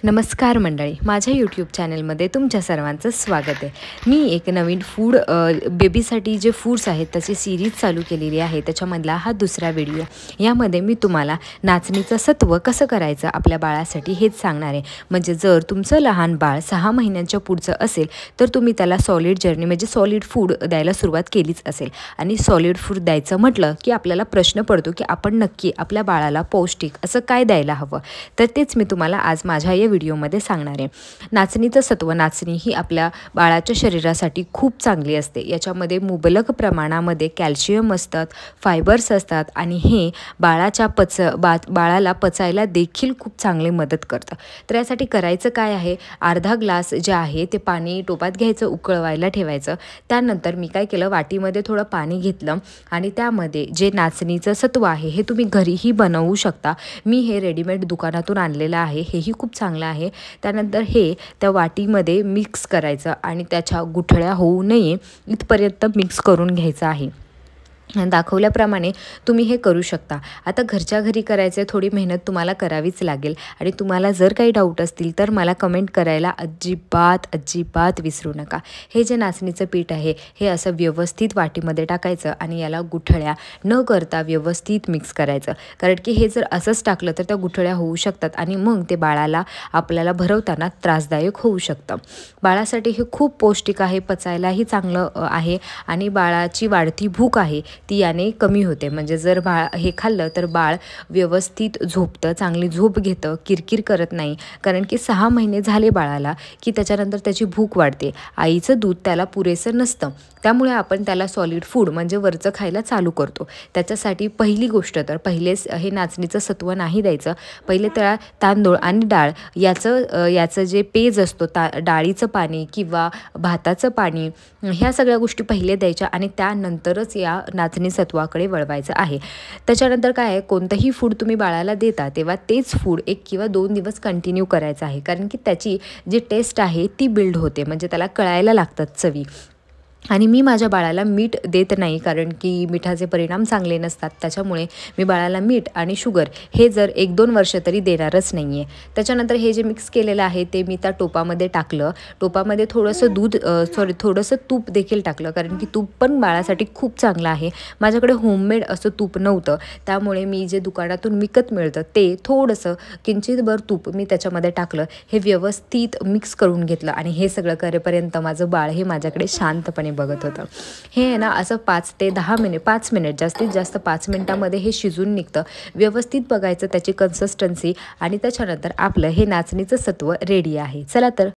नमस्कार मंडळी, माझ्या यूट्यूब चॅनलमध्ये तुमच्या सर्वांचं स्वागत आहे। मी एक नवीन फूड बेबीसाठी जे फूड्स आहेत त्याची सीरीज चालू केलेली आहे। त्याच्यामधला हा दुसरा व्हिडिओ। यामध्ये मी तुम्हाला नाचणीचं सत्व कसं करायचं आपल्या बाळासाठी हेच सांगणार आहे। म्हणजे जर तुमचं लहान बाळ 6 महिन्यांच्या पुढचं असेल तर तुम्ही त्याला सॉलिड जर्नी म्हणजे सॉलिड फूड द्यायला सुरुवात केलीच असेल। आणि सॉलिड फूड द्यायचं म्हटलं की आपल्याला प्रश्न पडतो की आपण नक्की आपल्या बाळाला पौष्टिक असं काय द्यायला हवं। तर तेच मी तुम्हाला आज माझ्या या व्हिडिओमध्ये सांगणार आहे। नाचणीचं सत्व, नाचणी ही आपल्या बाळाच्या शरीरासाठी खूप चांगली असते। याच्यामध्ये मुबलक प्रमाणामध्ये कॅल्शियम असतात, फायबर्स असतात आणि हे बाळाला पचायला देखील खूप चांगली मदत करतं। तर यासाठी करायचं काय आहे, अर्धा ग्लास जे आहे ते पाणी टोपात घ्यायचं, उकळवायला ठेवायचं। त्यानंतर मी काय केलं, वाटीमध्ये थोडं पाणी घेतलं आणि त्यामध्ये जे नाचणीचं सत्व आहे हे तुम्ही घरीही बनवू शकता। मी हे रेडीमेड दुकानातून आणलेलं आहे, हेही खूप चांगलं आहे। त्यानंतर हे त्या वाटीमध्ये मिक्स करायचं आणि त्याच्या गुठळ्या होऊ नये इथपर्यंत मिक्स करून घ्यायचं आहे। दाखवल्याप्रमाणे तुम्ही हे करू शकता। आता घरच्या घरी करायचे, थोडी मेहनत तुम्हाला करावीच लागेल आणि तुम्हाला जर काही डाऊट असतील तर मला कमेंट करायला अजिबात विसरू नका। हे जे नाचणीचं पीठ आहे हे असं व्यवस्थित वाटीमध्ये टाकायचं आणि याला गुठळ्या न करता व्यवस्थित मिक्स करायचं। कारण की हे जर असंच टाकलं तर त्या गुठळ्या होऊ शकतात आणि मग ते बाळाला आपल्याला भरवताना त्रासदायक होऊ शकतं। बाळासाठी हे खूप पौष्टिक आहे, पचायलाही चांगलं आहे आणि बाळाची वाढती भूक आहे ती याने कमी होते। म्हणजे जर बाळ हे खाल्लं तर बाळ व्यवस्थित झोपतं, चांगली झोप घेतं, किरकिर करत नाही। कारण की 6 महिने झाले बाळाला की त्याच्यानंतर त्याची भूक वाढते, आईचं दूध त्याला पुरेसं नसतं। त्यामुळे आपण त्याला सॉलिड फूड म्हणजे वरचं खायला चालू करतो। त्याच्यासाठी पहिली गोष्ट तर पहिलेच हे नाचणीचं सत्व नाही द्यायचं। पहिले त्याला तांदूळ आणि डाळ याचं जे पेज असतो, डाळीचं पाणी किंवा भाताचं पाणी, ह्या सगळ्या गोष्टी पहिले द्यायच्या आणि त्यानंतरच या नाचणी सत्वाकडे वळवायचं आहे। त्याच्यानंतर काय आहे, कोणतंही फूड तुम्ही बाळाला देता तेव्हा तेच फूड 1 किंवा 2 दिवस कंटिन्यू करायचं आहे। कारण की त्याची जी टेस्ट आहे ती बिल्ड होते, म्हणजे त्याला कळायला लागतात चवी। आणि मी माझ्या बाळाला मीठ देत नाही, कारण की मिठाचे परिणाम चांगले नसतात। त्याच्यामुळे मी बाळाला मीठ आणि शुगर हे जर 1-2 वर्ष तरी देणारच नाही आहे। त्याच्यानंतर हे जे मिक्स केलेलं आहे ते मी त्या टोपामध्ये टाकलं। टोपामध्ये थोडंसं तूप देखील टाकलं, कारण की तूप पण बाळासाठी खूप चांगलं आहे। माझ्याकडे होममेड असं तूप नव्हतं, त्यामुळे मी जे दुकानातून विकत मिळतं ते थोडंसं किंचितभर तूप मी त्याच्यामध्ये टाकलं। हे व्यवस्थित मिक्स करून घेतलं आणि हे सगळं करेपर्यंत माझं बाळ हे माझ्याकडे शांतपणे बघत होतं। हे आहे ना असं 5 मिनिट जास्तीत जास्त 5 मिनिटामध्ये हे शिजून निघतं। व्यवस्थित बघायचं त्याची कन्सिस्टन्सी आणि त्याच्यानंतर आपलं हे नाचणीचं सत्व रेडी आहे। चला तर